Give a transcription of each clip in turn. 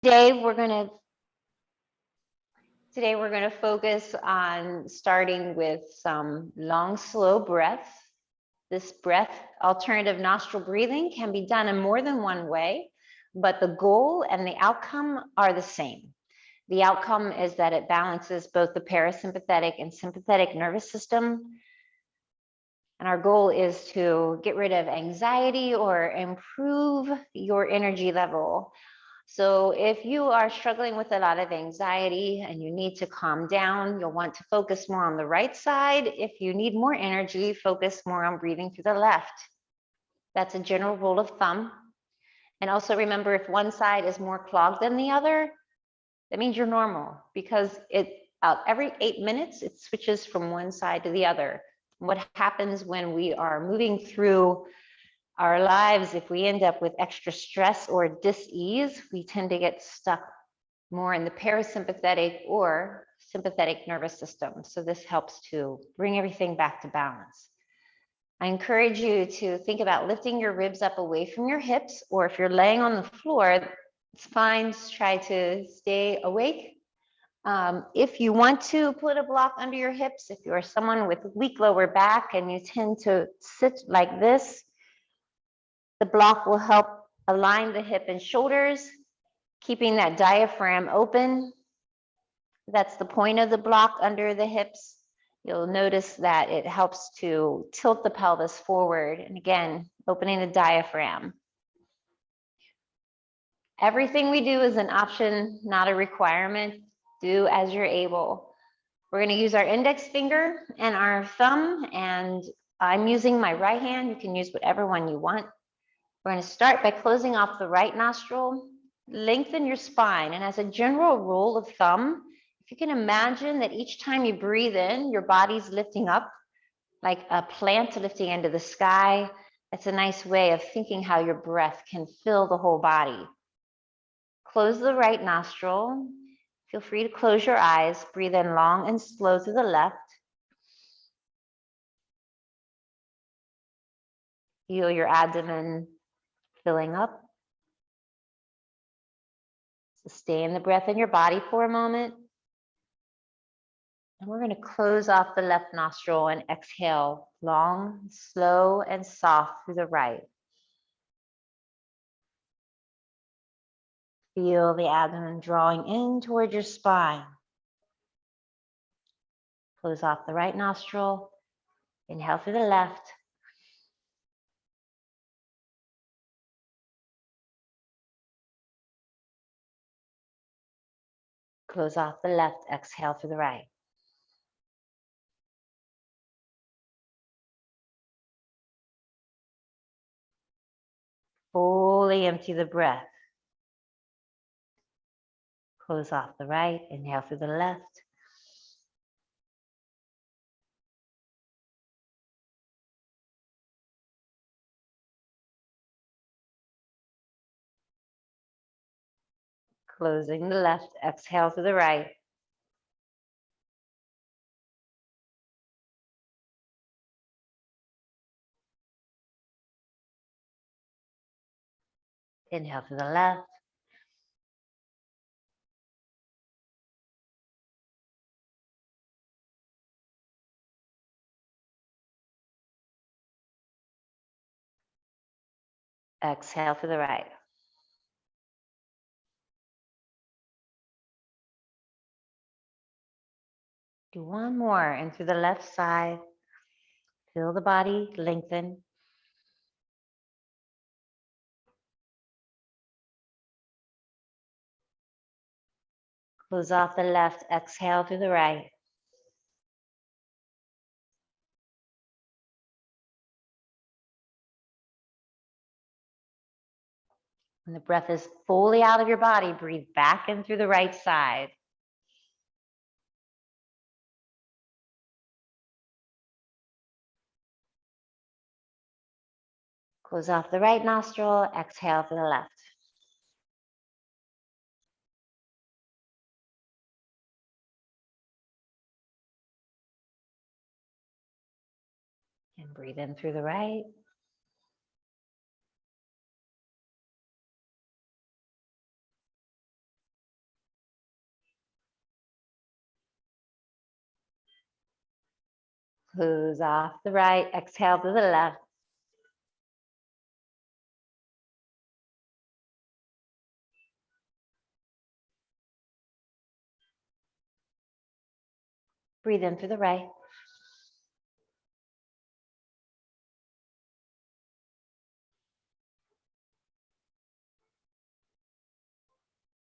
Today we're going to focus on starting with some long, slow breaths. This breath, alternative nostril breathing, can be done in more than one way, but the goal and the outcome are the same. The outcome is that it balances both the parasympathetic and sympathetic nervous system. And our goal is to get rid of anxiety or improve your energy level. So if you are struggling with a lot of anxiety and you need to calm down, you'll want to focus more on the right side. If you need more energy, focus more on breathing through the left. That's a general rule of thumb. And also remember, if one side is more clogged than the other, that means you're normal, because every 8 minutes, it switches from one side to the other. What happens when we are moving through our lives, if we end up with extra stress or dis-ease, we tend to get stuck more in the parasympathetic or sympathetic nervous system. So this helps to bring everything back to balance. I encourage you to think about lifting your ribs up away from your hips, or if you're laying on the floor, it's fine. Just try to stay awake. If you want to put a block under your hips, if you are someone with weak lower back and you tend to sit like this, the block will help align the hip and shoulders, keeping that diaphragm open. That's the point of the block under the hips. You'll notice that it helps to tilt the pelvis forward. And again, opening the diaphragm. Everything we do is an option, not a requirement. Do as you're able. We're going to use our index finger and our thumb, and I'm using my right hand. You can use whatever one you want. We're going to start by closing off the right nostril, lengthen your spine. And as a general rule of thumb, if you can imagine that each time you breathe in, your body's lifting up like a plant lifting into the sky. That's a nice way of thinking how your breath can fill the whole body. Close the right nostril. Feel free to close your eyes. Breathe in long and slow through the left. Feel your abdomen filling up. Sustain the breath in your body for a moment. And we're going to close off the left nostril and exhale long, slow, and soft through the right. Feel the abdomen drawing in towards your spine. Close off the right nostril. Inhale through the left. Close off the left. Exhale through the right. Fully empty the breath. Close off the right. Inhale through the left. Closing the left. Exhale through the right. Inhale through the left. Exhale through the right. Do one more, and through the left side, feel the body lengthen. Close off the left, exhale through the right. When the breath is fully out of your body, breathe back in through the right side. Close off the right nostril, exhale to the left. And breathe in through the right. Close off the right, exhale to the left. Breathe in through the right.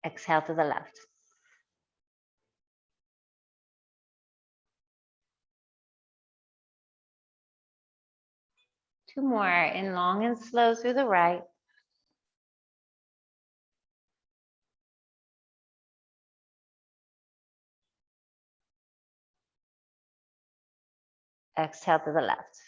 Exhale to the left. Two more, in long and slow through the right. Exhale to the left.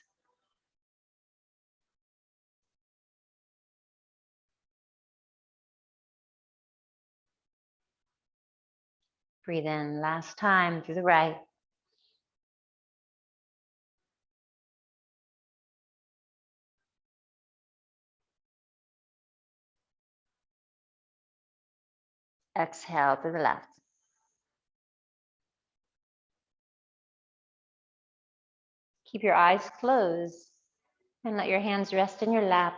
Breathe in last time through the right. Exhale to the left. Keep your eyes closed and let your hands rest in your lap.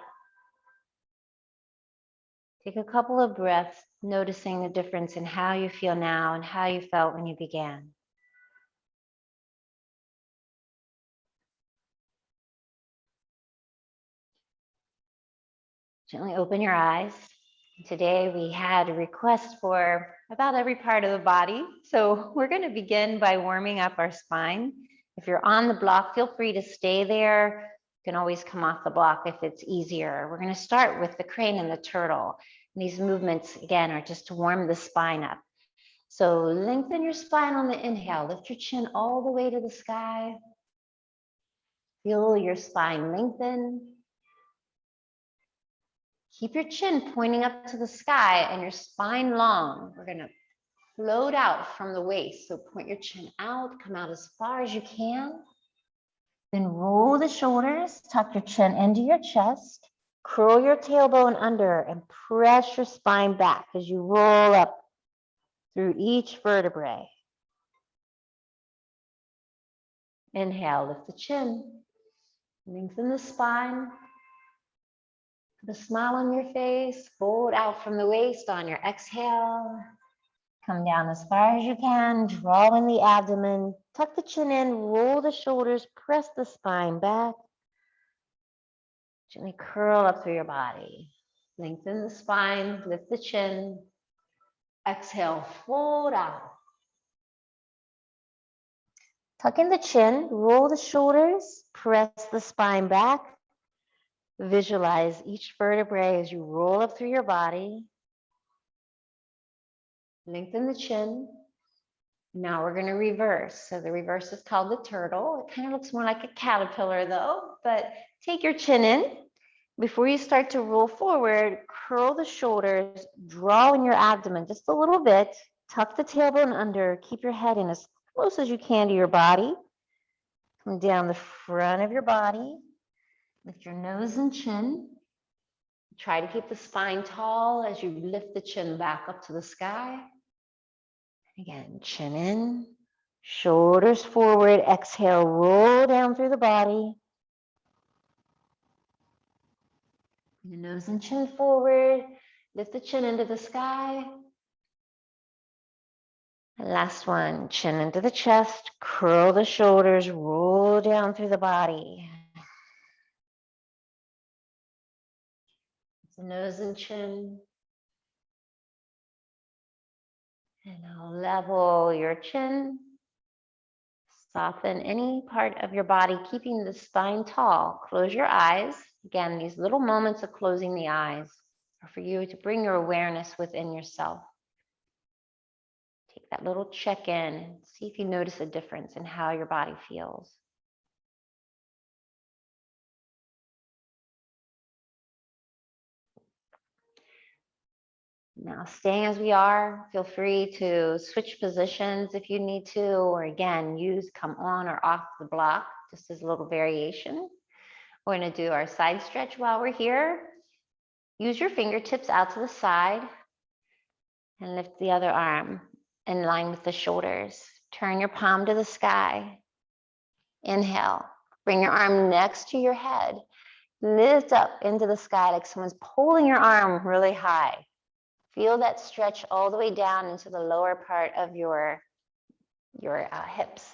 Take a couple of breaths, noticing the difference in how you feel now and how you felt when you began. Gently open your eyes. Today we had a request for about every part of the body. So we're going to begin by warming up our spine. If you're on the block, feel free to stay there. You can always come off the block if it's easier. We're going to start with the crane and the turtle. And these movements, again, are just to warm the spine up. So lengthen your spine on the inhale. Lift your chin all the way to the sky. Feel your spine lengthen. Keep your chin pointing up to the sky and your spine long. We're going to float out from the waist. So point your chin out, come out as far as you can. Then roll the shoulders, tuck your chin into your chest, curl your tailbone under and press your spine back as you roll up through each vertebrae. Inhale, lift the chin, lengthen the spine. Put a smile on your face, fold out from the waist on your exhale. Come down as far as you can, draw in the abdomen, tuck the chin in, roll the shoulders, press the spine back. Gently curl up through your body. Lengthen the spine, lift the chin. Exhale, fold out. Tuck in the chin, roll the shoulders, press the spine back. Visualize each vertebrae as you roll up through your body. Lengthen the chin. Now we're going to reverse. So the reverse is called the turtle. It kind of looks more like a caterpillar though, but take your chin in. Before you start to roll forward, curl the shoulders, draw in your abdomen just a little bit, tuck the tailbone under, keep your head in as close as you can to your body. Come down the front of your body, lift your nose and chin. Try to keep the spine tall as you lift the chin back up to the sky. Again, chin in, shoulders forward, exhale, roll down through the body. The nose and chin forward, lift the chin into the sky. And last one, chin into the chest, curl the shoulders, roll down through the body. The nose and chin. And now level your chin. Soften any part of your body, keeping the spine tall. Close your eyes. Again, these little moments of closing the eyes are for you to bring your awareness within yourself. Take that little check-in and see if you notice a difference in how your body feels. Now, staying as we are, feel free to switch positions if you need to, or again, come on or off the block, just as a little variation. We're going to do our side stretch while we're here. Use your fingertips out to the side and lift the other arm in line with the shoulders. Turn your palm to the sky. Inhale. Bring your arm next to your head. Lift up into the sky like someone's pulling your arm really high. Feel that stretch all the way down into the lower part of your hips.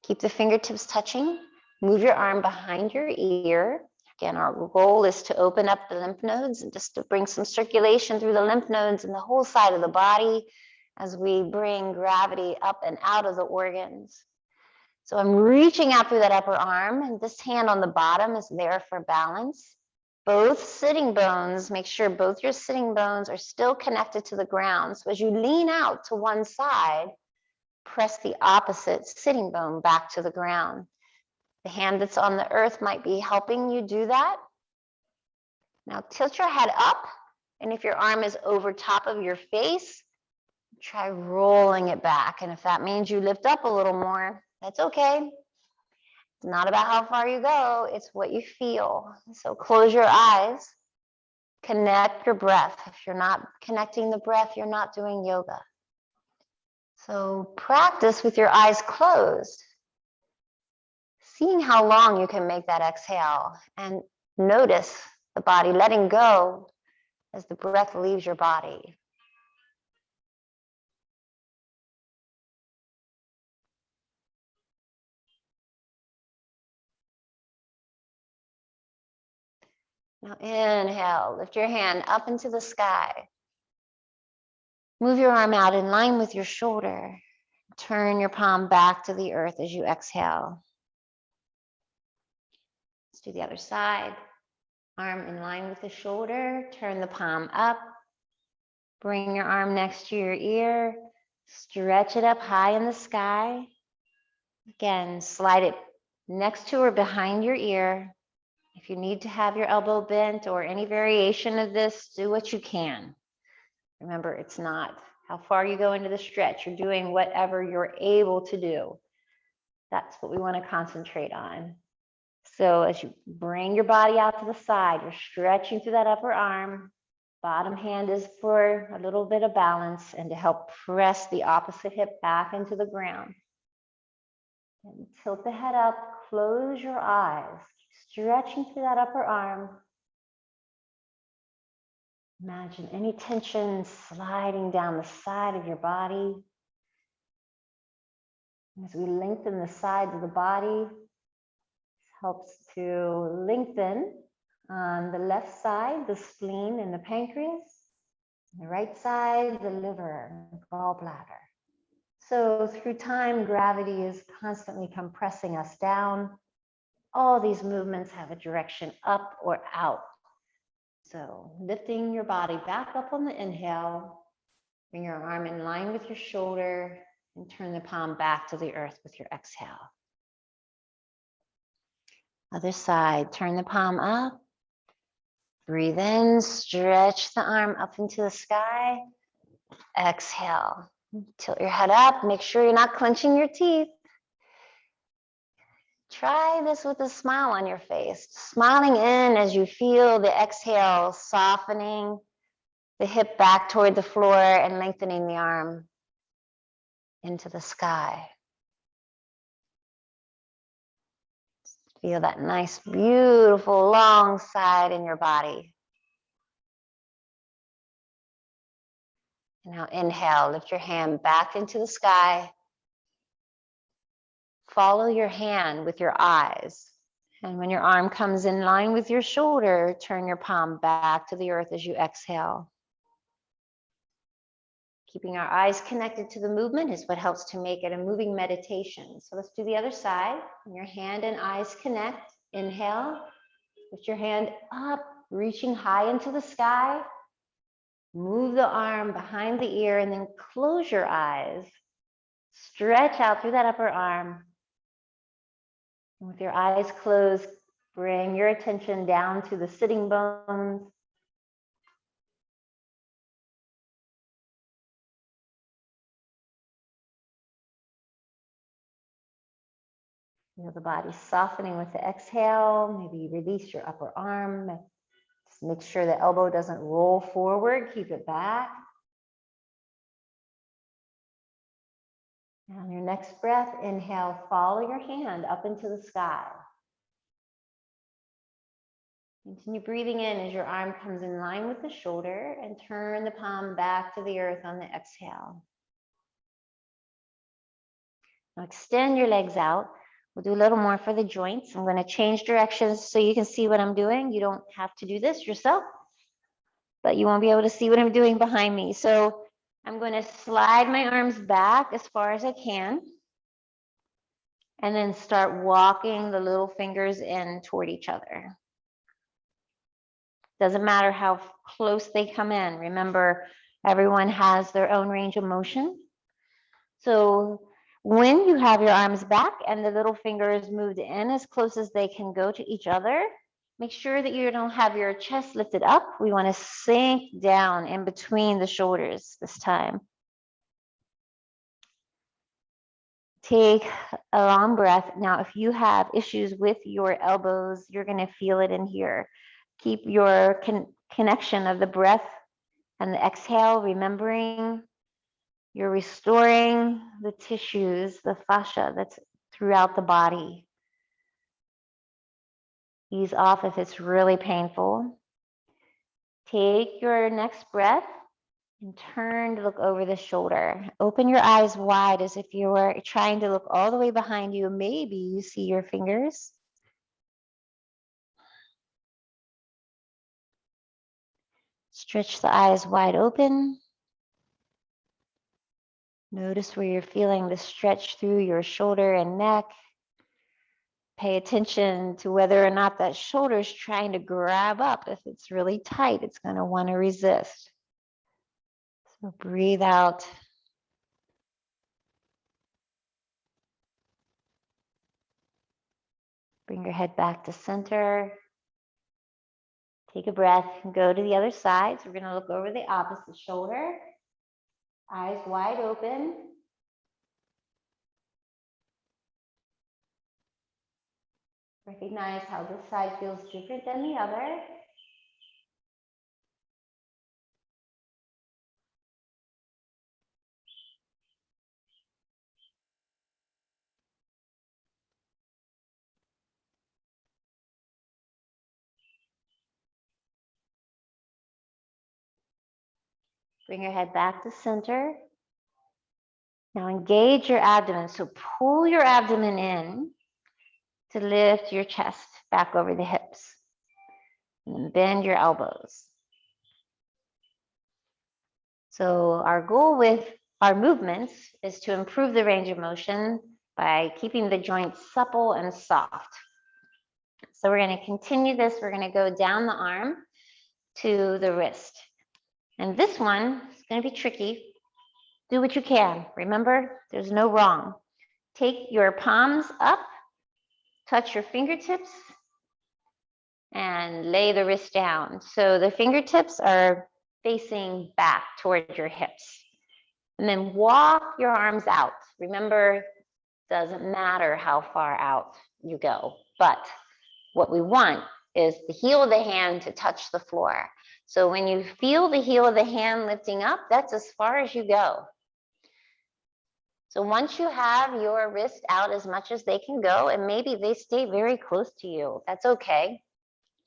Keep the fingertips touching. Move your arm behind your ear. Again, our goal is to open up the lymph nodes and just to bring some circulation through the lymph nodes and the whole side of the body as we bring gravity up and out of the organs. So I'm reaching out through that upper arm, and this hand on the bottom is there for balance. Both sitting bones, make sure both your sitting bones are still connected to the ground. So as you lean out to one side, press the opposite sitting bone back to the ground. The hand that's on the earth might be helping you do that. Now tilt your head up, and if your arm is over top of your face, try rolling it back. And if that means you lift up a little more, that's okay. It's not about how far you go, it's what you feel. So close your eyes, connect your breath. If you're not connecting the breath, you're not doing yoga. So practice with your eyes closed, seeing how long you can make that exhale, and notice the body letting go as the breath leaves your body. Now inhale, lift your hand up into the sky. Move your arm out in line with your shoulder. Turn your palm back to the earth as you exhale. Let's do the other side. Arm in line with the shoulder. Turn the palm up. Bring your arm next to your ear. Stretch it up high in the sky. Again, slide it next to or behind your ear. If you need to have your elbow bent or any variation of this, do what you can. Remember, it's not how far you go into the stretch. You're doing whatever you're able to do. That's what we want to concentrate on. So as you bring your body out to the side, you're stretching through that upper arm. Bottom hand is for a little bit of balance and to help press the opposite hip back into the ground. And tilt the head up, close your eyes, stretching through that upper arm. Imagine any tension sliding down the side of your body. As we lengthen the sides of the body, this helps to lengthen on the left side, the spleen and the pancreas. On the right side, the liver and gallbladder. So through time, gravity is constantly compressing us down. All these movements have a direction up or out. So lifting your body back up on the inhale, bring your arm in line with your shoulder, and turn the palm back to the earth with your exhale. Other side, turn the palm up. Breathe in, stretch the arm up into the sky. Exhale. Tilt your head up, make sure you're not clenching your teeth. Try this with a smile on your face, smiling in as you feel the exhale, softening the hip back toward the floor and lengthening the arm into the sky. Feel that nice, beautiful, long side in your body. And now inhale, lift your hand back into the sky. Follow your hand with your eyes. And when your arm comes in line with your shoulder, turn your palm back to the earth as you exhale. Keeping our eyes connected to the movement is what helps to make it a moving meditation. So let's do the other side. When your hand and eyes connect, inhale, lift your hand up, reaching high into the sky. Move the arm behind the ear and then close your eyes. Stretch out through that upper arm. And with your eyes closed, bring your attention down to the sitting bones. Feel the body softening with the exhale. Maybe release your upper arm. Just make sure the elbow doesn't roll forward. Keep it back. On your next breath, inhale, follow your hand up into the sky. Continue breathing in as your arm comes in line with the shoulder and turn the palm back to the earth on the exhale. Now extend your legs out. We'll do a little more for the joints. I'm going to change directions so you can see what I'm doing. You don't have to do this yourself, but you won't be able to see what I'm doing behind me. So I'm going to slide my arms back as far as I can, and then start walking the little fingers in toward each other. Doesn't matter how close they come in. Remember, everyone has their own range of motion. So when you have your arms back and the little fingers moved in as close as they can go to each other, make sure that you don't have your chest lifted up. We want to sink down in between the shoulders this time. Take a long breath. Now, if you have issues with your elbows, you're going to feel it in here. Keep your connection of the breath and the exhale, remembering you're restoring the tissues, the fascia that's throughout the body. Ease off if it's really painful. Take your next breath and turn to look over the shoulder. Open your eyes wide as if you were trying to look all the way behind you. Maybe you see your fingers. Stretch the eyes wide open. Notice where you're feeling the stretch through your shoulder and neck. Pay attention to whether or not that shoulder is trying to grab up. If it's really tight, it's going to want to resist. So breathe out. Bring your head back to center. Take a breath and go to the other side. So we're going to look over the opposite shoulder. Eyes wide open. Recognize how this side feels different than the other. Bring your head back to center. Now engage your abdomen. So pull your abdomen in to lift your chest back over the hips. And then bend your elbows. So our goal with our movements is to improve the range of motion by keeping the joints supple and soft. So we're going to continue this. We're going to go down the arm to the wrist. And this one is going to be tricky. Do what you can. Remember, there's no wrong. Take your palms up, touch your fingertips, and lay the wrist down. So the fingertips are facing back toward your hips. And then walk your arms out. Remember, doesn't matter how far out you go, but what we want is the heel of the hand to touch the floor. So when you feel the heel of the hand lifting up, that's as far as you go. So once you have your wrist out as much as they can go, and maybe they stay very close to you, that's okay.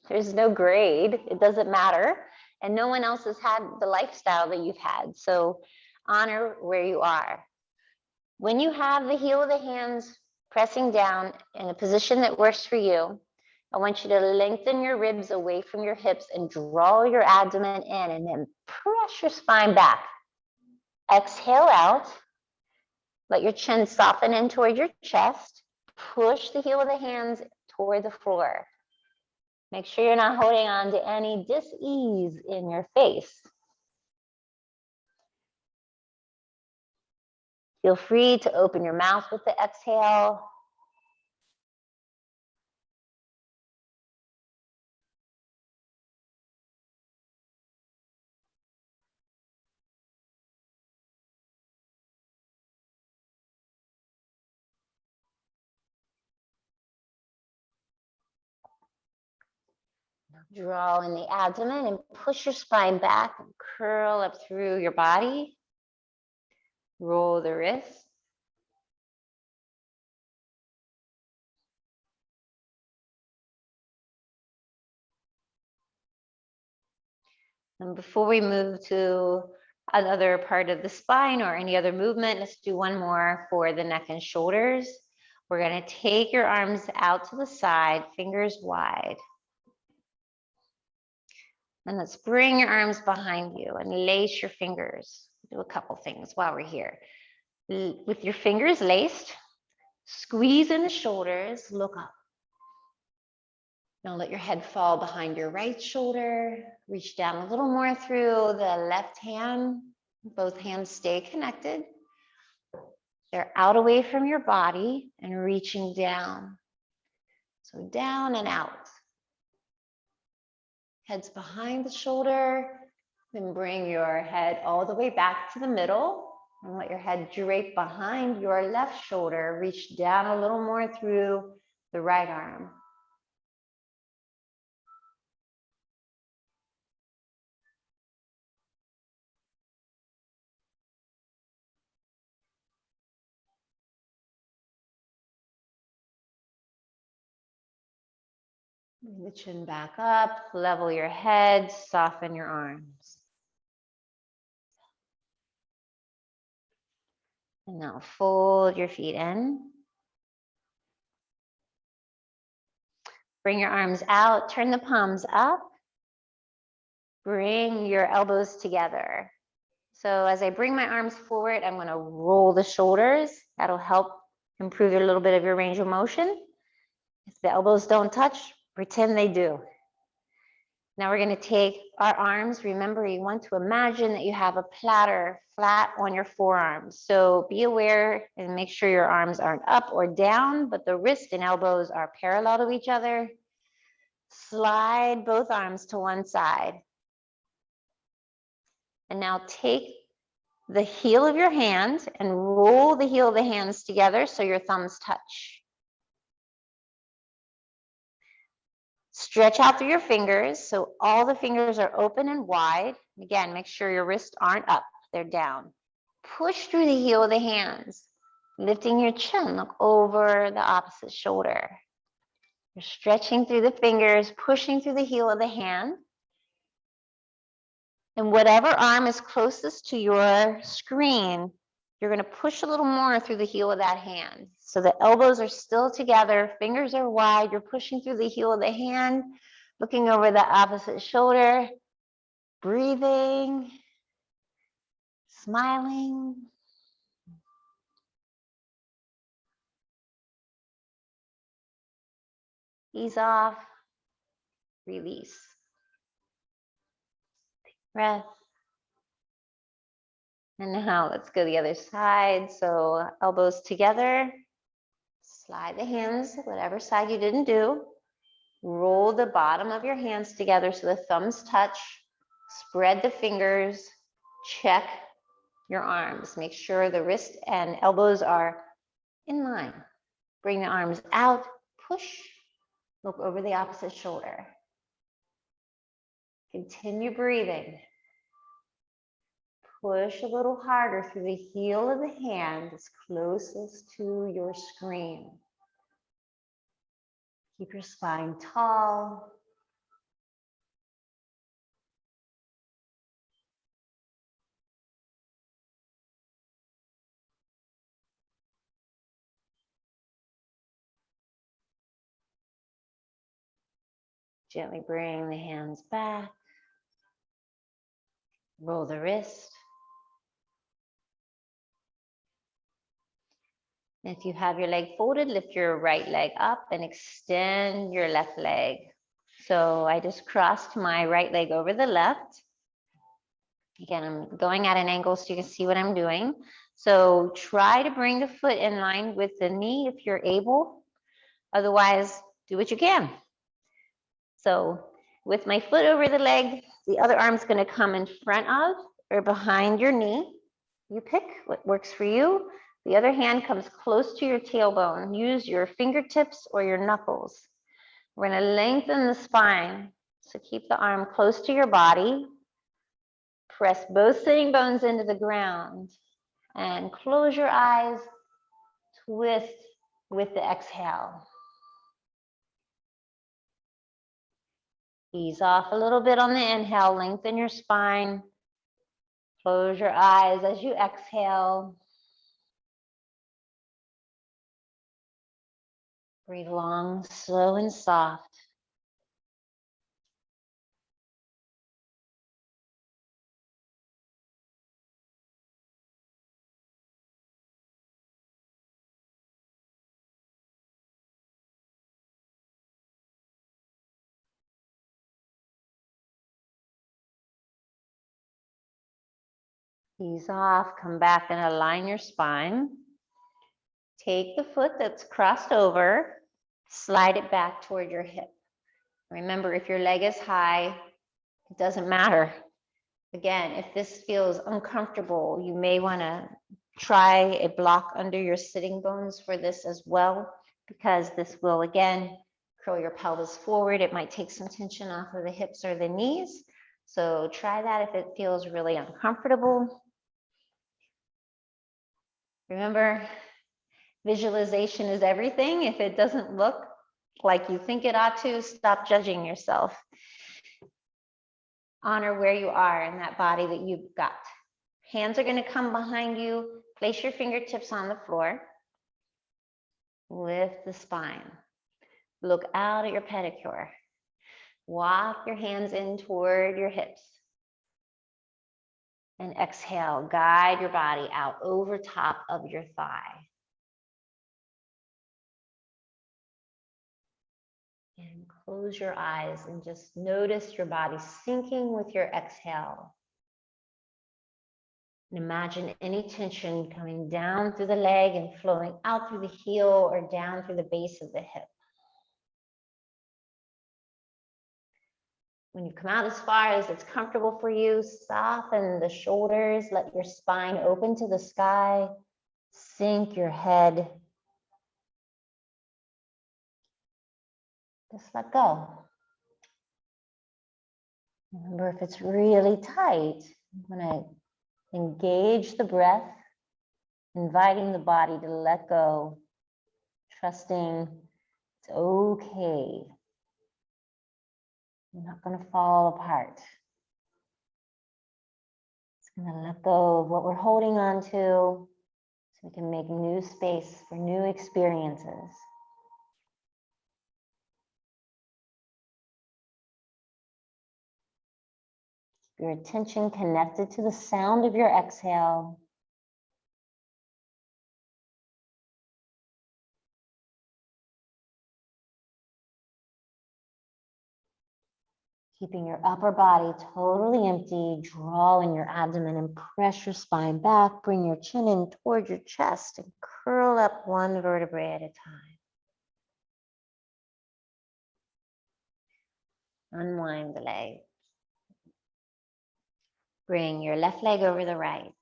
There's no grade, it doesn't matter. And no one else has had the lifestyle that you've had. So honor where you are. When you have the heel of the hands pressing down in a position that works for you, I want you to lengthen your ribs away from your hips and draw your abdomen in, and then press your spine back. Exhale out. Let your chin soften in toward your chest. Push the heel of the hands toward the floor. Make sure you're not holding on to any dis-ease in your face. Feel free to open your mouth with the exhale. Draw in the abdomen and push your spine back and curl up through your body. Roll the wrists. And before we move to another part of the spine or any other movement, let's do one more for the neck and shoulders. We're going to take your arms out to the side, fingers wide. And let's bring your arms behind you and lace your fingers. Do a couple things while we're here. With your fingers laced, squeeze in the shoulders, look up. Now let your head fall behind your right shoulder. Reach down a little more through the left hand. Both hands stay connected. They're out away from your body and reaching down. So down and out. Head's behind the shoulder. Then bring your head all the way back to the middle. And let your head drape behind your left shoulder. Reach down a little more through the right arm. Bring the chin back up, level your head, soften your arms. And now fold your feet in. Bring your arms out, turn the palms up. Bring your elbows together. So as I bring my arms forward, I'm going to roll the shoulders. That'll help improve a little bit of your range of motion. If the elbows don't touch, pretend they do. Now we're going to take our arms. Remember, you want to imagine that you have a platter flat on your forearms. So be aware and make sure your arms aren't up or down, but the wrist and elbows are parallel to each other. Slide both arms to one side. And now take the heel of your hand and roll the heel of the hands together so your thumbs touch. Stretch out through your fingers so all the fingers are open and wide. Again, make sure your wrists aren't up, they're down. Push through the heel of the hands, lifting your chin, look over the opposite shoulder. You're stretching through the fingers, pushing through the heel of the hand. And whatever arm is closest to your screen, you're going to push a little more through the heel of that hand. So the elbows are still together, fingers are wide, you're pushing through the heel of the hand, looking over the opposite shoulder, breathing, smiling. Ease off, release. Breath. And now let's go the other side. So elbows together, slide the hands, whatever side you didn't do. Roll the bottom of your hands together so the thumbs touch. Spread the fingers. Check your arms. Make sure the wrist and elbows are in line. Bring the arms out, push, look over the opposite shoulder. Continue breathing. Push a little harder through the heel of the hand that's closest to your screen. Keep your spine tall. Gently bring the hands back. Roll the wrist. If you have your leg folded, lift your right leg up and extend your left leg. So I just crossed my right leg over the left. Again, I'm going at an angle so you can see what I'm doing. So try to bring the foot in line with the knee if you're able. Otherwise, do what you can. So with my foot over the leg, the other arm's going to come in front of or behind your knee. You pick what works for you. The other hand comes close to your tailbone. Use your fingertips or your knuckles. We're going to lengthen the spine. So keep the arm close to your body. Press both sitting bones into the ground. And close your eyes. Twist with the exhale. Ease off a little bit on the inhale, lengthen your spine. Close your eyes as you exhale. Breathe long, slow, and soft. Ease off, come back and align your spine. Take the foot that's crossed over, slide it back toward your hip. Remember, if your leg is high, it doesn't matter. Again, if this feels uncomfortable, you may want to try a block under your sitting bones for this as well, because this will, again, curl your pelvis forward. It might take some tension off of the hips or the knees. So try that if it feels really uncomfortable. Remember, visualization is everything. If it doesn't look like you think it ought to, stop judging yourself. Honor where you are in that body that you've got. Hands are going to come behind you. Place your fingertips on the floor. Lift the spine. Look out at your pedicure. Walk your hands in toward your hips. And exhale, guide your body out over top of your thigh. And close your eyes and just notice your body sinking with your exhale. And imagine any tension coming down through the leg and flowing out through the heel or down through the base of the hip. When you come out as far as it's comfortable for you, soften the shoulders, let your spine open to the sky, sink your head. Just let go. Remember, if it's really tight, I'm going to engage the breath, inviting the body to let go, trusting it's okay. You're not going to fall apart. It's going to let go of what we're holding on to so we can make new space for new experiences. Your attention connected to the sound of your exhale. Keeping your upper body totally empty, draw in your abdomen and press your spine back. Bring your chin in toward your chest and curl up one vertebrae at a time. Unwind the leg. Bring your left leg over the right.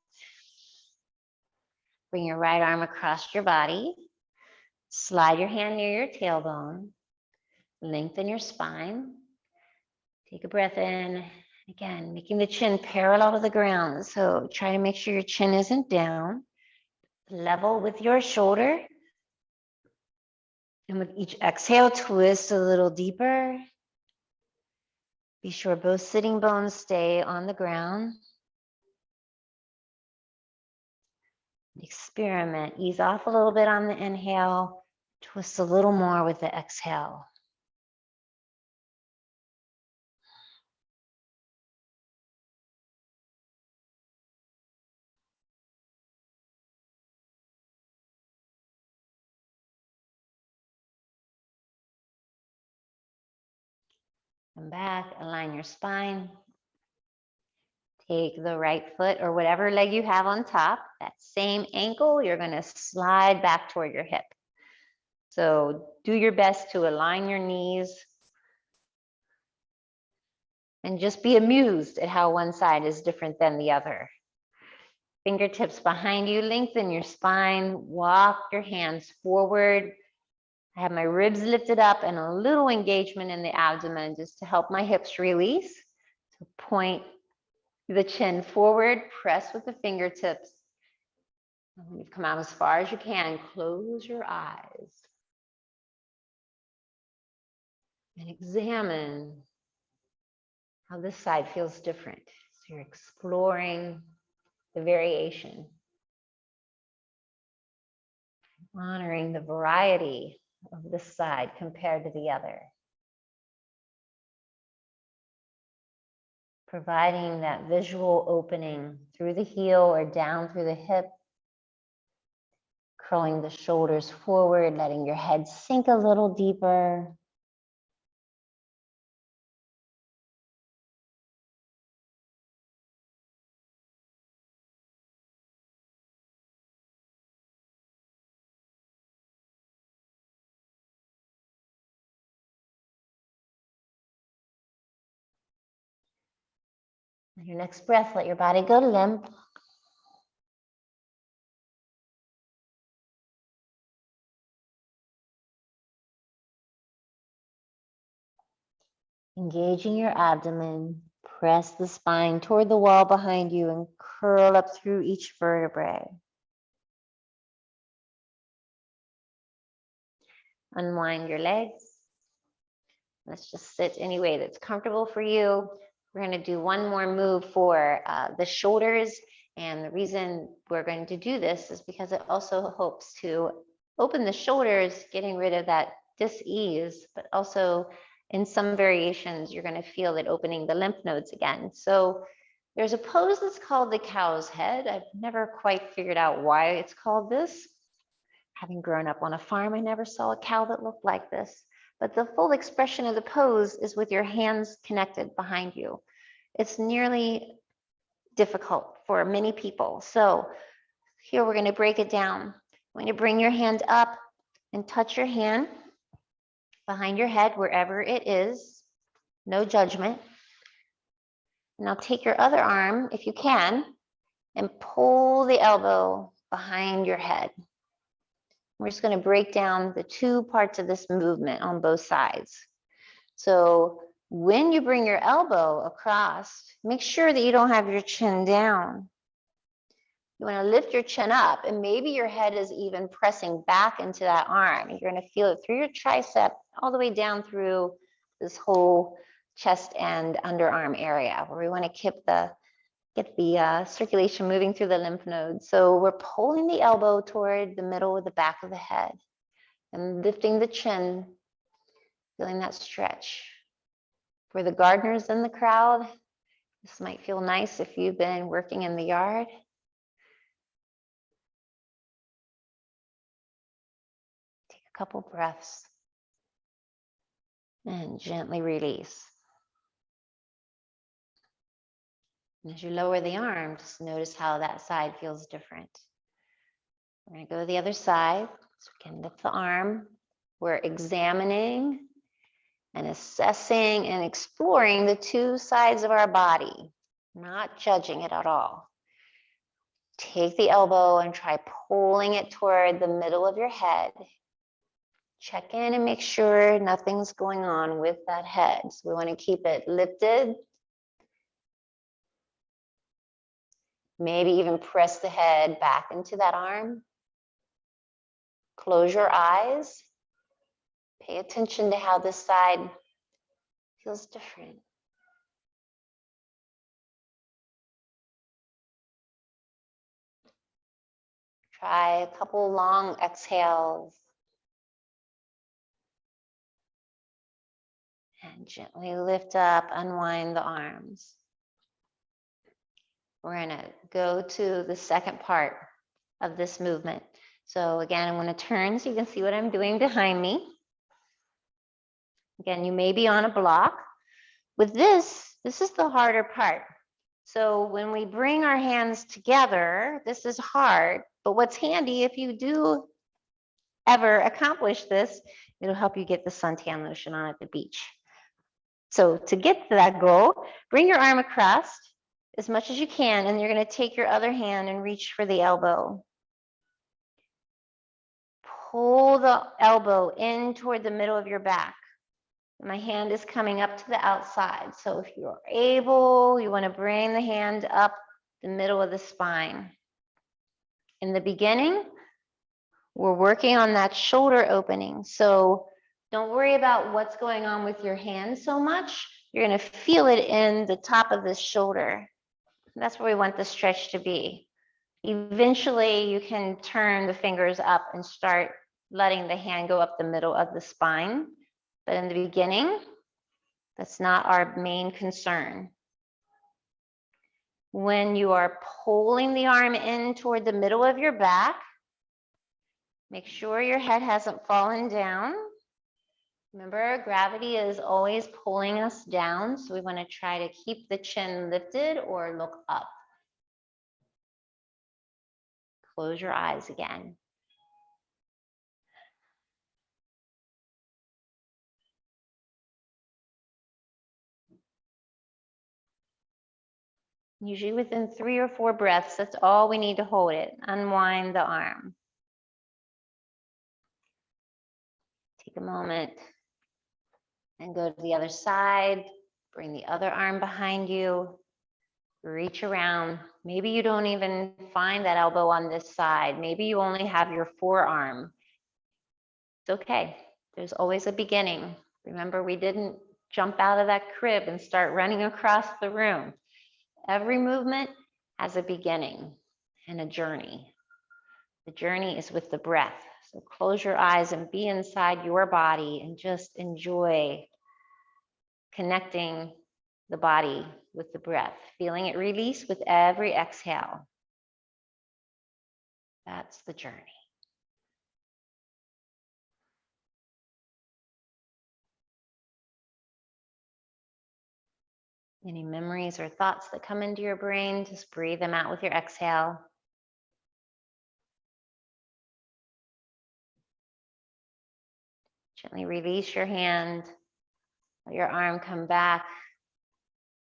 Bring your right arm across your body. Slide your hand near your tailbone. Lengthen your spine. Take a breath in. Again, making the chin parallel to the ground. So try to make sure your chin isn't down. Level with your shoulder. And with each exhale, twist a little deeper. Be sure both sitting bones stay on the ground. Experiment. Ease off a little bit on the inhale. Twist a little more with the exhale. Come back, align your spine. Take the right foot or whatever leg you have on top, that same ankle, you're going to slide back toward your hip. So do your best to align your knees and just be amused at how one side is different than the other. Fingertips behind you, lengthen your spine, walk your hands forward. I have my ribs lifted up and a little engagement in the abdomen just to help my hips release. So point the chin forward, press with the fingertips. And when you've come out as far as you can, close your eyes. And examine how this side feels different. So you're exploring the variation, honoring the variety of this side compared to the other, providing that visual opening through the heel or down through the hip, curling the shoulders forward, letting your head sink a little deeper. On your next breath, let your body go limp. Engaging your abdomen, press the spine toward the wall behind you and curl up through each vertebrae. Unwind your legs. Let's just sit any way that's comfortable for you. We're going to do one more move for the shoulders. And the reason we're going to do this is because it also hopes to open the shoulders, getting rid of that dis-ease, but also in some variations, you're going to feel it opening the lymph nodes again. So there's a pose that's called the cow's head. I've never quite figured out why it's called this. Having grown up on a farm, I never saw a cow that looked like this. But the full expression of the pose is with your hands connected behind you. It's nearly difficult for many people. So here we're going to break it down. I'm going to bring your hand up and touch your hand behind your head, wherever it is. No judgment. Now take your other arm, if you can, and pull the elbow behind your head. We're just going to break down the two parts of this movement on both sides. So when you bring your elbow across, make sure that you don't have your chin down. You want to lift your chin up, and maybe your head is even pressing back into that arm. You're going to feel it through your tricep all the way down through this whole chest and underarm area, where we want to get the circulation moving through the lymph nodes. So we're pulling the elbow toward the middle of the back of the head and lifting the chin, feeling that stretch. For the gardeners in the crowd, this might feel nice if you've been working in the yard. Take a couple breaths and gently release. And as you lower the arm, just notice how that side feels different. We're going to go to the other side. So we can lift the arm. We're examining and assessing and exploring the two sides of our body, not judging it at all. Take the elbow and try pulling it toward the middle of your head. Check in and make sure nothing's going on with that head. So we want to keep it lifted. Maybe even press the head back into that arm. Close your eyes. Pay attention to how this side feels different. Try a couple long exhales. And gently lift up, unwind the arms. We're going to go to the second part of this movement. So again, I'm going to turn so you can see what I'm doing behind me. Again, you may be on a block. With this is the harder part. So when we bring our hands together, this is hard, but what's handy if you do ever accomplish this, it'll help you get the suntan lotion on at the beach. So to get to that goal, bring your arm across as much as you can, and you're going to take your other hand and reach for the elbow. Pull the elbow in toward the middle of your back. My hand is coming up to the outside. So if you're able, you want to bring the hand up the middle of the spine. In the beginning, we're working on that shoulder opening. So don't worry about what's going on with your hand so much. You're going to feel it in the top of the shoulder. That's where we want the stretch to be. Eventually, you can turn the fingers up and start letting the hand go up the middle of the spine. But in the beginning, that's not our main concern. When you are pulling the arm in toward the middle of your back, make sure your head hasn't fallen down. Remember, gravity is always pulling us down, so we want to try to keep the chin lifted or look up. Close your eyes again. Usually within 3 or 4 breaths, that's all we need to hold it. Unwind the arm. Take a moment and go to the other side. Bring the other arm behind you. Reach around. Maybe you don't even find that elbow on this side. Maybe you only have your forearm. It's okay. There's always a beginning. Remember, we didn't jump out of that crib and start running across the room. Every movement has a beginning and a journey. The journey is with the breath. So close your eyes and be inside your body and just enjoy connecting the body with the breath, feeling it release with every exhale. That's the journey. Any memories or thoughts that come into your brain, just breathe them out with your exhale. Gently release your hand, let your arm come back.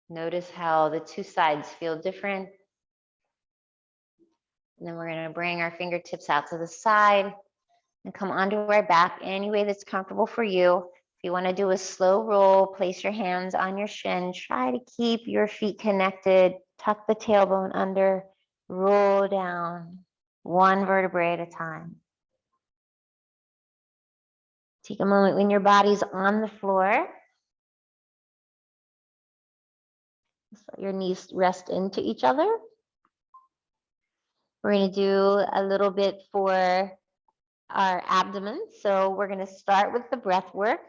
Notice how the two sides feel different. And then we're going to bring our fingertips out to the side and come onto our back any way that's comfortable for you. If you want to do a slow roll, place your hands on your shin. Try to keep your feet connected. Tuck the tailbone under. Roll down, one vertebrae at a time. Take a moment when your body's on the floor. Just let your knees rest into each other. We're going to do a little bit for our abdomen. So we're going to start with the breath work.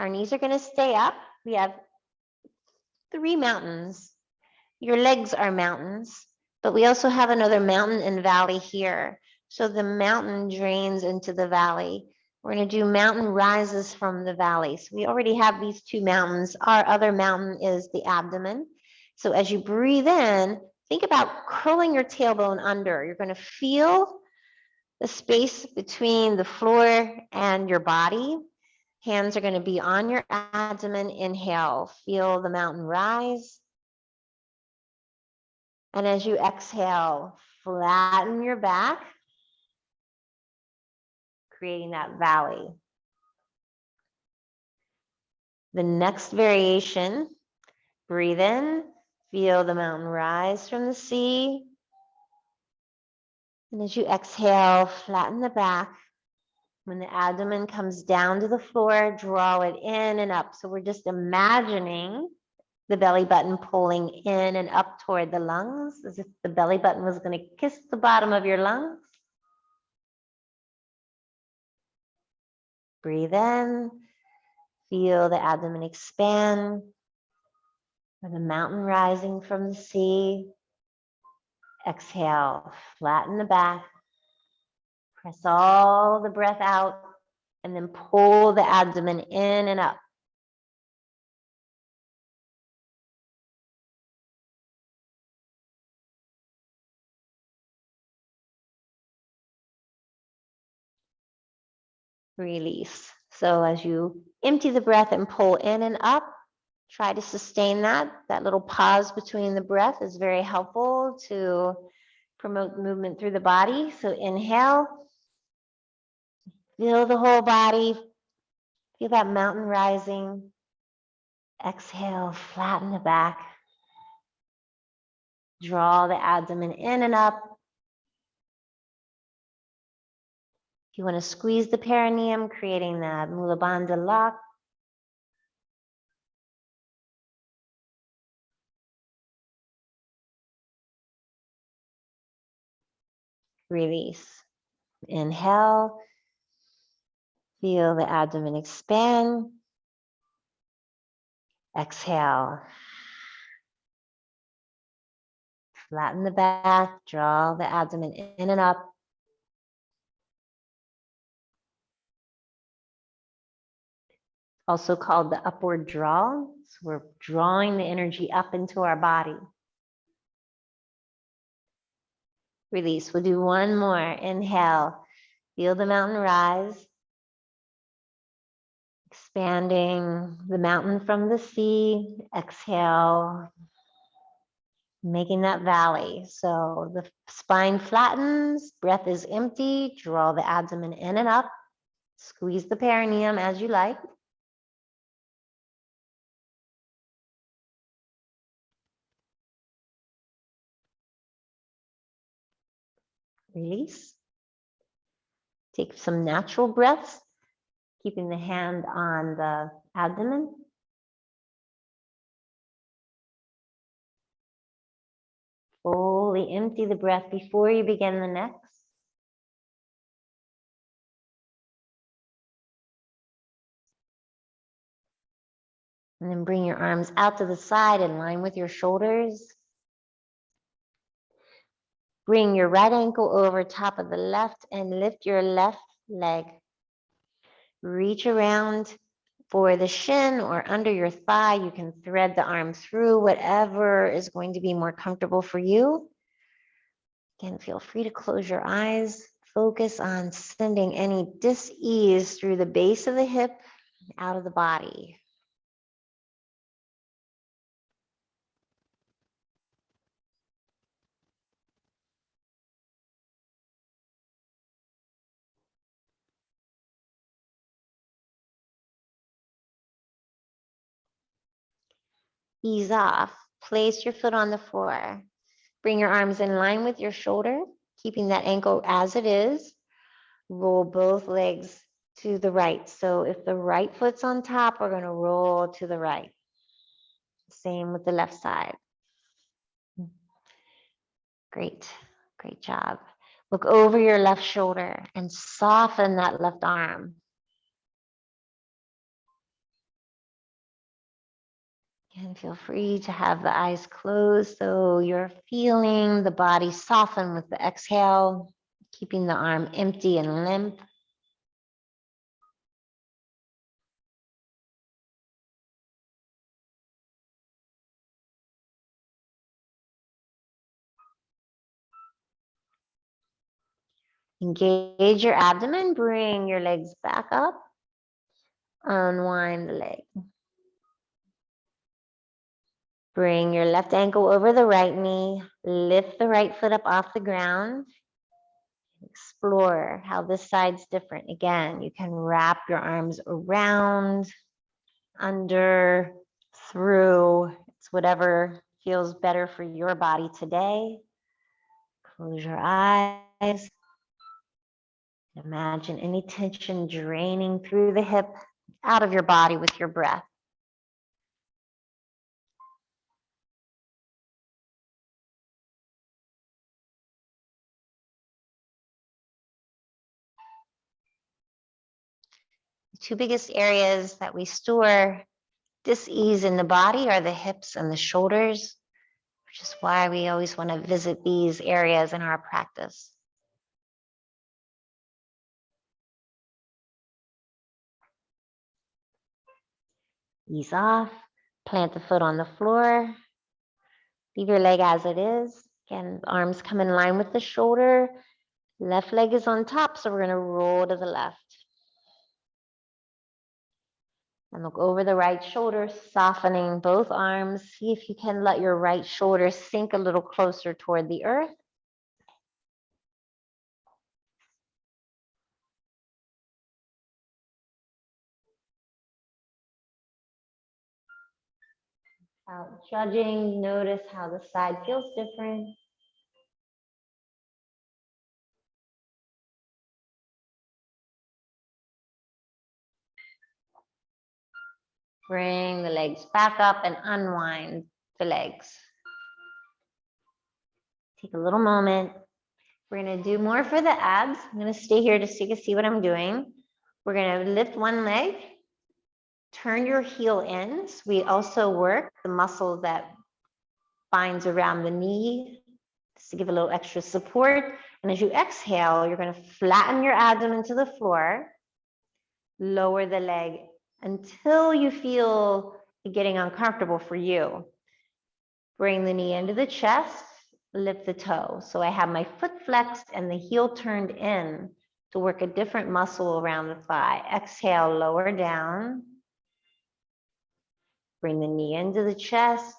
Our knees are going to stay up. We have 3 mountains. Your legs are mountains, but we also have another mountain and valley here. So the mountain drains into the valley. We're going to do mountain rises from the valley. So we already have these 2 mountains. Our other mountain is the abdomen. So as you breathe in, think about curling your tailbone under. You're going to feel the space between the floor and your body. Hands are going to be on your abdomen. Inhale, feel the mountain rise. And as you exhale, flatten your back, creating that valley. The next variation, breathe in, feel the mountain rise from the sea. And as you exhale, flatten the back. When the abdomen comes down to the floor, draw it in and up. So we're just imagining the belly button pulling in and up toward the lungs, as if the belly button was going to kiss the bottom of your lungs. Breathe in, feel the abdomen expand, or the mountain rising from the sea. Exhale, flatten the back, press all the breath out, and then pull the abdomen in and up. Release. So as you empty the breath and pull in and up, try to sustain that. That little pause between the breath is very helpful to promote movement through the body. So inhale, feel the whole body, feel that mountain rising. Exhale, flatten the back. Draw the abdomen in and up. If you want to squeeze the perineum, creating that Mula Bandha lock. Release. Inhale. Feel the abdomen expand. Exhale. Flatten the back, draw the abdomen in and up. Also called the upward draw. So we're drawing the energy up into our body. Release. We'll do one more. Inhale. Feel the mountain rise. Expanding the mountain from the sea. Exhale. Making that valley. So the spine flattens, breath is empty, draw the abdomen in and up, squeeze the perineum as you like. Release. Take some natural breaths, keeping the hand on the abdomen. Fully empty the breath before you begin the next. And then bring your arms out to the side in line with your shoulders. Bring your right ankle over top of the left and lift your left leg. Reach around for the shin or under your thigh. You can thread the arm through, whatever is going to be more comfortable for you. Again, feel free to close your eyes. Focus on sending any dis-ease through the base of the hip and out of the body. Ease off. Place your foot on the floor. Bring your arms in line with your shoulder, keeping that ankle as it is. Roll both legs to the right. So if the right foot's on top, we're going to roll to the right. Same with the left side. Great, great job. Look over your left shoulder and soften that left arm. And feel free to have the eyes closed so you're feeling the body soften with the exhale, keeping the arm empty and limp. Engage your abdomen, bring your legs back up, unwind the leg. Bring your left ankle over the right knee, lift the right foot up off the ground. Explore how this side's different. Again, you can wrap your arms around, under, through. It's whatever feels better for your body today. Close your eyes. Imagine any tension draining through the hip, out of your body with your breath. The two biggest areas that we store dis-ease in the body are the hips and the shoulders, which is why we always want to visit these areas in our practice. Ease off, plant the foot on the floor, leave your leg as it is. Again, arms come in line with the shoulder. Left leg is on top, so we're going to roll to the left. And look over the right shoulder, softening both arms. See if you can let your right shoulder sink a little closer toward the earth. Without judging, notice how the side feels different. Bring the legs back up and unwind the legs. Take a little moment We're gonna do more for the abs. I'm gonna stay here just so you can see what I'm doing. We're gonna lift one leg, turn your heel in. So we also work the muscle that binds around the knee just to give a little extra support. And as you exhale, you're gonna flatten your abdomen to the floor, lower the leg until you feel it getting uncomfortable for you. Bring the knee into the chest, lift the toe. So I have my foot flexed and the heel turned in to work a different muscle around the thigh. Exhale, lower down. Bring the knee into the chest,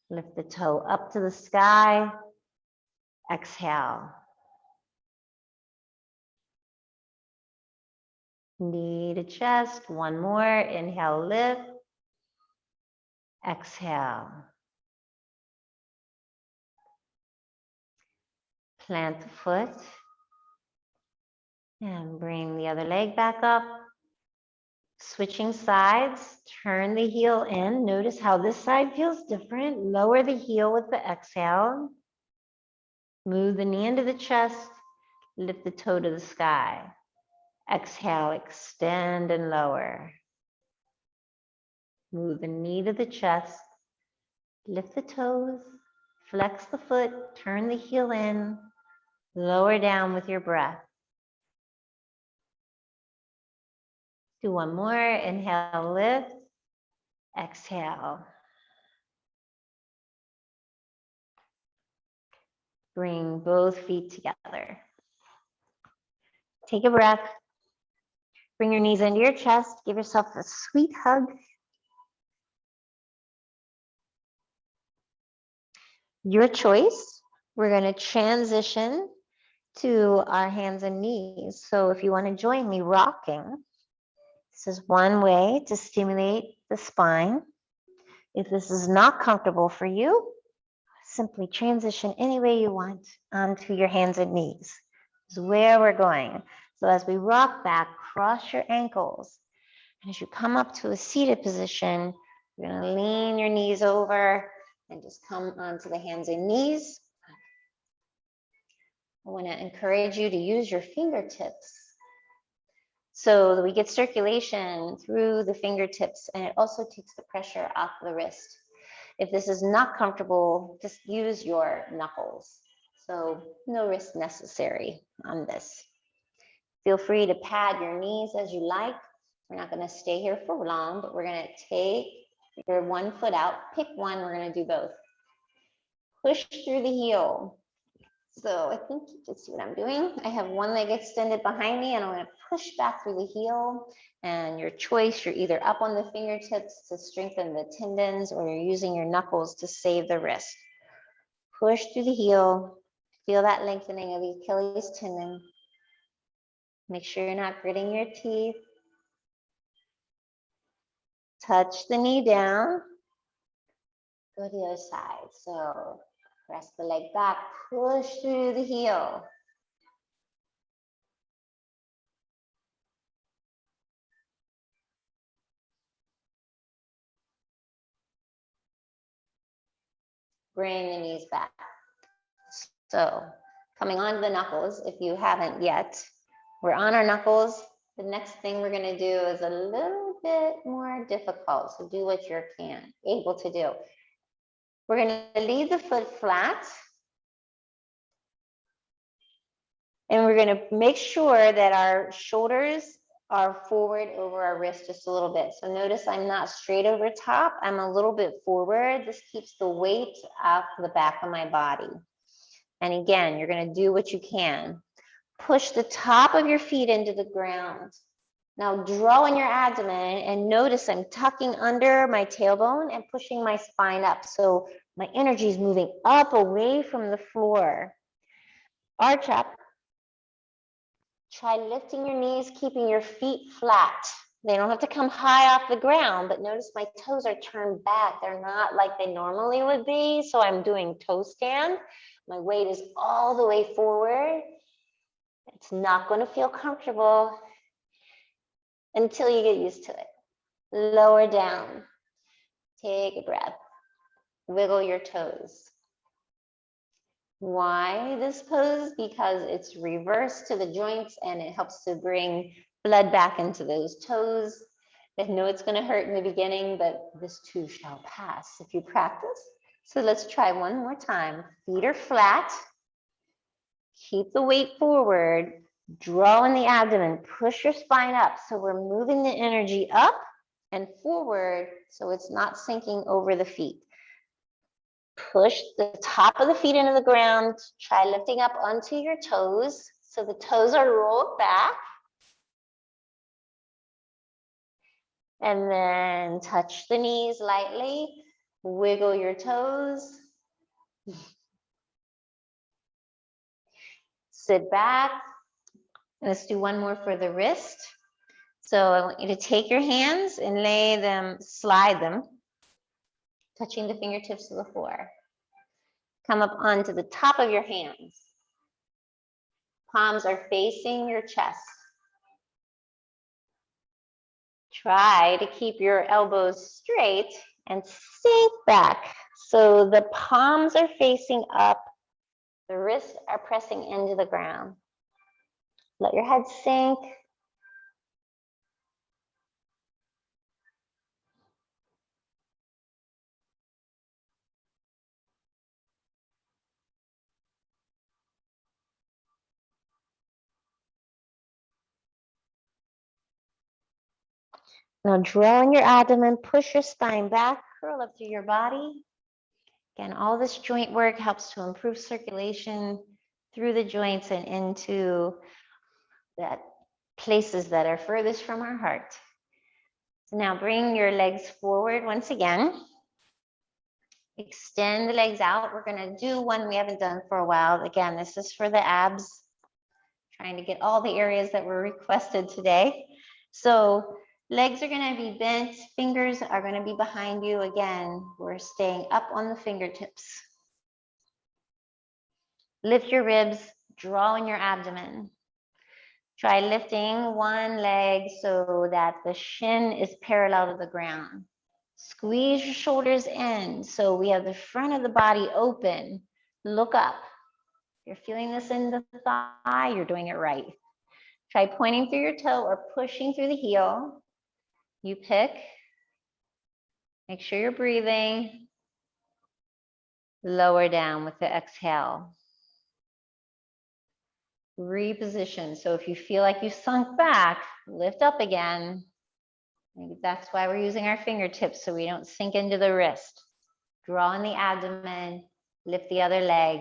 lift the toe up to the sky. Exhale. Knee to chest, one more. Inhale, lift. Exhale. Plant the foot and bring the other leg back up. Switching sides, turn the heel in. Notice how this side feels different. Lower the heel with the exhale. Move the knee into the chest. Lift the toe to the sky. Exhale, extend and lower. Move the knee to the chest. Lift the toes. Flex the foot. Turn the heel in. Lower down with your breath. Do one more. Inhale, lift. Exhale. Bring both feet together. Take a breath. Bring your knees into your chest. Give yourself a sweet hug. Your choice. We're going to transition to our hands and knees. So if you want to join me rocking, this is one way to stimulate the spine. If this is not comfortable for you, simply transition any way you want onto your hands and knees. This is where we're going. So as we rock back, cross your ankles. And as you come up to a seated position, you're going to lean your knees over and just come onto the hands and knees. I want to encourage you to use your fingertips so that we get circulation through the fingertips, and it also takes the pressure off the wrist. If this is not comfortable, just use your knuckles. So no wrist necessary on this. Feel free to pad your knees as you like. We're not going to stay here for long, but we're going to take your one foot out. Pick one. We're going to do both. Push through the heel. So I think you can see what I'm doing. I have one leg extended behind me and I'm going to push back through the heel. And your choice, you're either up on the fingertips to strengthen the tendons or you're using your knuckles to save the wrist. Push through the heel. Feel that lengthening of the Achilles tendon. Make sure you're not gritting your teeth. Touch the knee down. Go to the other side. So press the leg back, push through the heel. Bring the knees back. So coming onto the knuckles, if you haven't yet, we're on our knuckles. The next thing we're going to do is a little bit more difficult. So do what you're able to do. We're going to leave the foot flat. And we're going to make sure that our shoulders are forward over our wrist just a little bit. So notice I'm not straight over top. I'm a little bit forward. This keeps the weight off the back of my body. And again, you're going to do what you can. Push the top of your feet into the ground. Now draw in your abdomen and notice I'm tucking under my tailbone and pushing my spine up. So my energy is moving up away from the floor. Arch up. Try lifting your knees, keeping your feet flat. They don't have to come high off the ground, but notice my toes are turned back. They're not like they normally would be. So I'm doing toe stand. My weight is all the way forward. It's not going to feel comfortable until you get used to it. Lower down. Take a breath. Wiggle your toes. Why this pose? Because it's reverse to the joints and it helps to bring blood back into those toes. I know it's going to hurt in the beginning, but this too shall pass if you practice. So let's try one more time. Feet are flat. Keep the weight forward. Draw in the abdomen. Push your spine up. So we're moving the energy up and forward so it's not sinking over the feet. Push the top of the feet into the ground. Try lifting up onto your toes. So the toes are rolled back. And then touch the knees lightly. Wiggle your toes. Sit back. Let's do one more for the wrist. So I want you to take your hands and lay them, slide them, touching the fingertips to the floor. Come up onto the top of your hands. Palms are facing your chest. Try to keep your elbows straight and sink back. So the palms are facing up, the wrists are pressing into the ground. Let your head sink. Now draw in your abdomen, push your spine back, curl up through your body. Again, all this joint work helps to improve circulation through the joints and into that places that are furthest from our heart. So now bring your legs forward once again. Extend the legs out. We're going to do one we haven't done for a while. Again, this is for the abs. Trying to get all the areas that were requested today. So legs are going to be bent. Fingers are going to be behind you. Again, we're staying up on the fingertips. Lift your ribs. Draw in your abdomen. Try lifting one leg so that the shin is parallel to the ground. Squeeze your shoulders in so we have the front of the body open. Look up. If you're feeling this in the thigh, you're doing it right. Try pointing through your toe or pushing through the heel. You pick. Make sure you're breathing. Lower down with the exhale. Reposition. So if you feel like you sunk back, lift up again. Maybe that's why we're using our fingertips so we don't sink into the wrist. Draw in the abdomen, lift the other leg.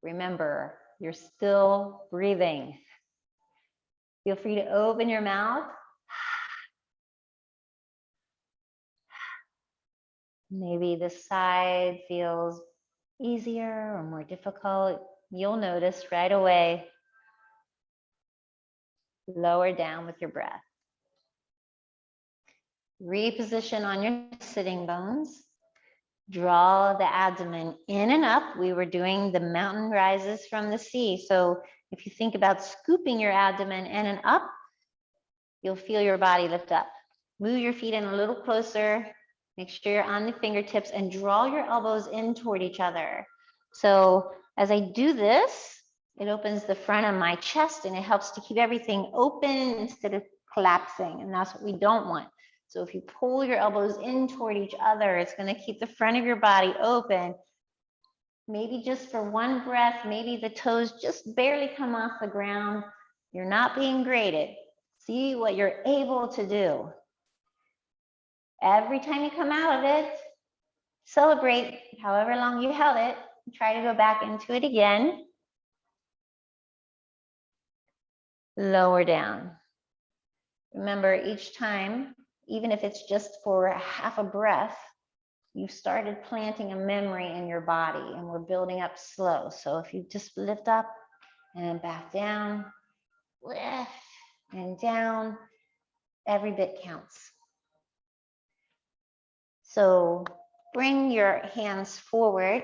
Remember, you're still breathing. Feel free to open your mouth. Maybe this side feels easier or more difficult. You'll notice right away. Lower down with your breath. Reposition on your sitting bones. Draw the abdomen in and up. We were doing the mountain rises from the sea. So if you think about scooping your abdomen in and up, you'll feel your body lift up. Move your feet in a little closer. Make sure you're on the fingertips and draw your elbows in toward each other. So as I do this, it opens the front of my chest and it helps to keep everything open instead of collapsing. And that's what we don't want. So if you pull your elbows in toward each other, it's going to keep the front of your body open. Maybe just for one breath, maybe the toes just barely come off the ground. You're not being graded. See what you're able to do. Every time you come out of it, celebrate however long you held it. Try to go back into it again. Lower down. Remember, each time, even if it's just for half a breath, you've started planting a memory in your body and we're building up slow. So if you just lift up and back down, lift and down, every bit counts. So bring your hands forward.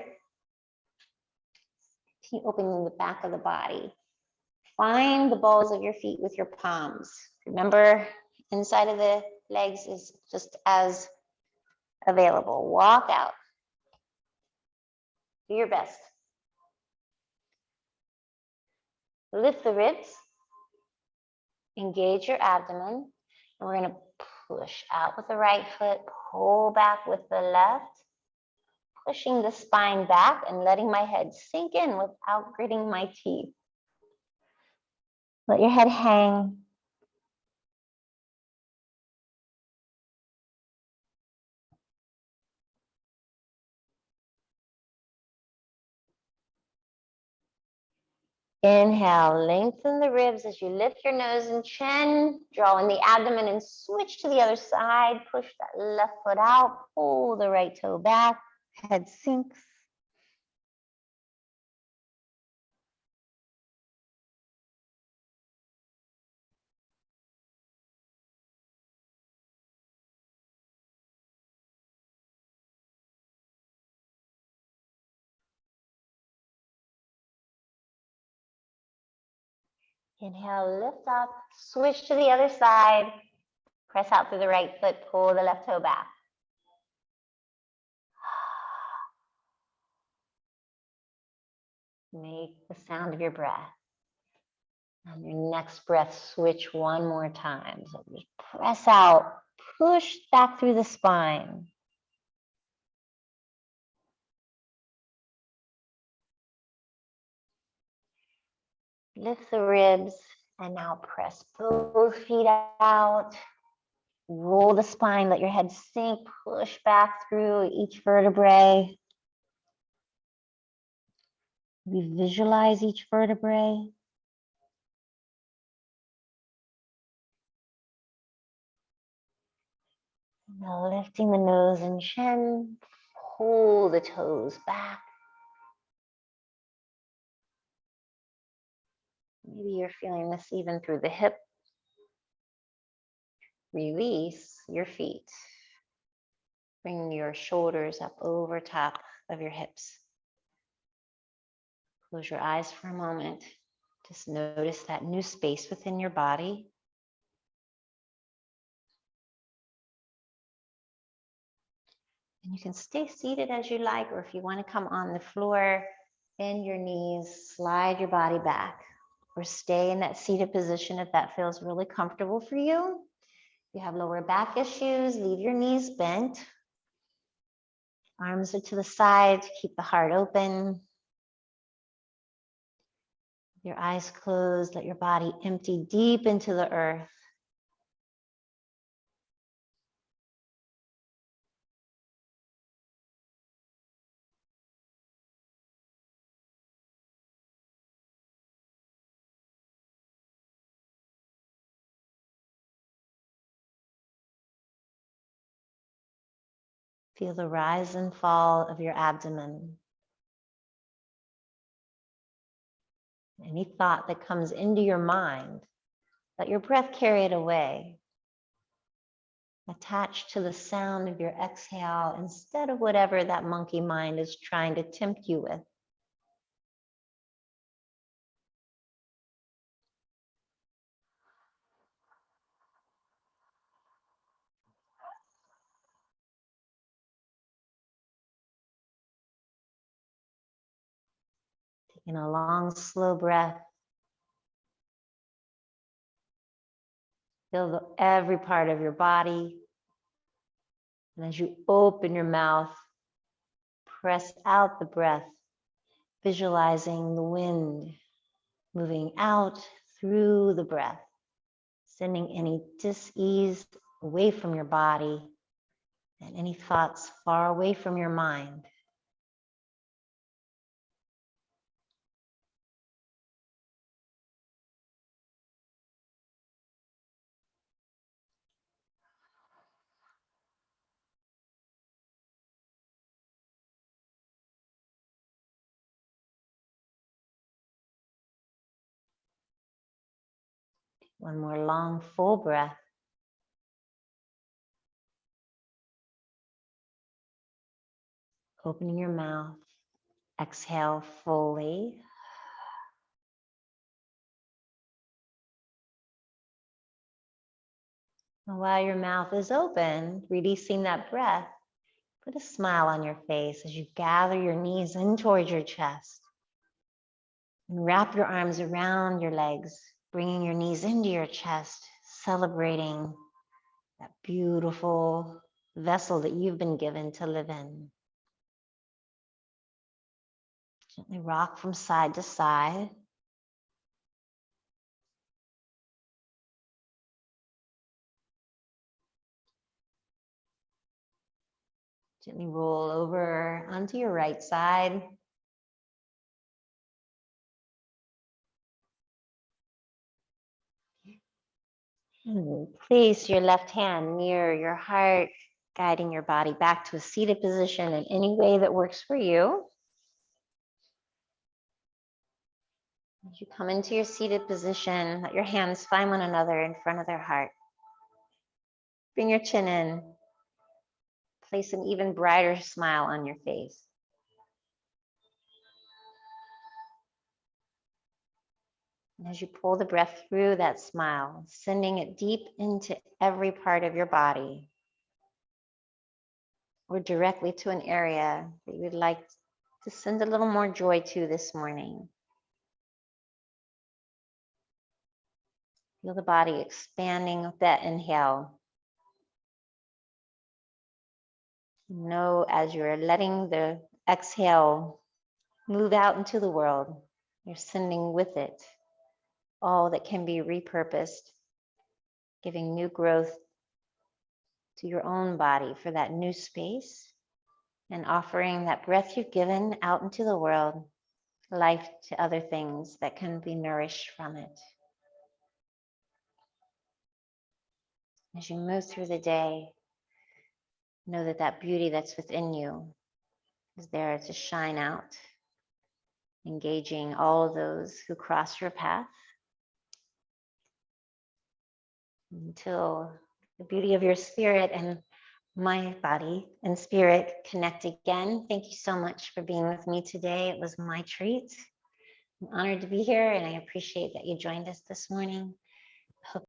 Keep opening the back of the body. Find the balls of your feet with your palms. Remember, inside of the legs is just as available. Walk out. Do your best. Lift the ribs. Engage your abdomen. And we're going to push out with the right foot, pull back with the left, pushing the spine back and letting my head sink in without gritting my teeth. Let your head hang. Inhale, lengthen the ribs as you lift your nose and chin, draw in the abdomen and switch to the other side. Push that left foot out, pull the right toe back, head sinks. Inhale, lift up, switch to the other side. Press out through the right foot, pull the left toe back. Make the sound of your breath. And your next breath, switch one more time. So just press out, push back through the spine. Lift the ribs and now press both feet out. Roll the spine, let your head sink, push back through each vertebrae. We visualize each vertebrae. Now lifting the nose and chin, pull the toes back. Maybe you're feeling this even through the hip. Release your feet. Bring your shoulders up over top of your hips. Close your eyes for a moment. Just notice that new space within your body. And you can stay seated as you like, or if you want to come on the floor, bend your knees, slide your body back, or stay in that seated position if that feels really comfortable for you. If you have lower back issues, leave your knees bent. Arms are to the side, keep the heart open. Your eyes closed, let your body empty deep into the earth. Feel the rise and fall of your abdomen. Any thought that comes into your mind, let your breath carry it away. Attach to the sound of your exhale instead of whatever that monkey mind is trying to tempt you with. Taking a long, slow breath. Feel every part of your body. And as you open your mouth, press out the breath, visualizing the wind moving out through the breath, sending any dis-ease away from your body and any thoughts far away from your mind. One more long, full breath. Opening your mouth, exhale fully. And while your mouth is open, releasing that breath, put a smile on your face as you gather your knees in towards your chest. And wrap your arms around your legs, bringing your knees into your chest, celebrating that beautiful vessel that you've been given to live in. Gently rock from side to side. Gently roll over onto your right side. And place your left hand near your heart, guiding your body back to a seated position in any way that works for you. As you come into your seated position, let your hands find one another in front of their heart. Bring your chin in. Place an even brighter smile on your face. And as you pull the breath through that smile, sending it deep into every part of your body, or directly to an area that you would like to send a little more joy to this morning. Feel the body expanding with that inhale. Know as you're letting the exhale move out into the world, you're sending with it all that can be repurposed, giving new growth to your own body for that new space, and offering that breath you've given out into the world, life to other things that can be nourished from it. As you move through the day, know that that beauty that's within you is there to shine out, engaging all of those who cross your path until the beauty of your spirit and my body and spirit connect again. Thank you so much for being with me today. It was my treat. I'm honored to be here, and I appreciate that you joined us this morning.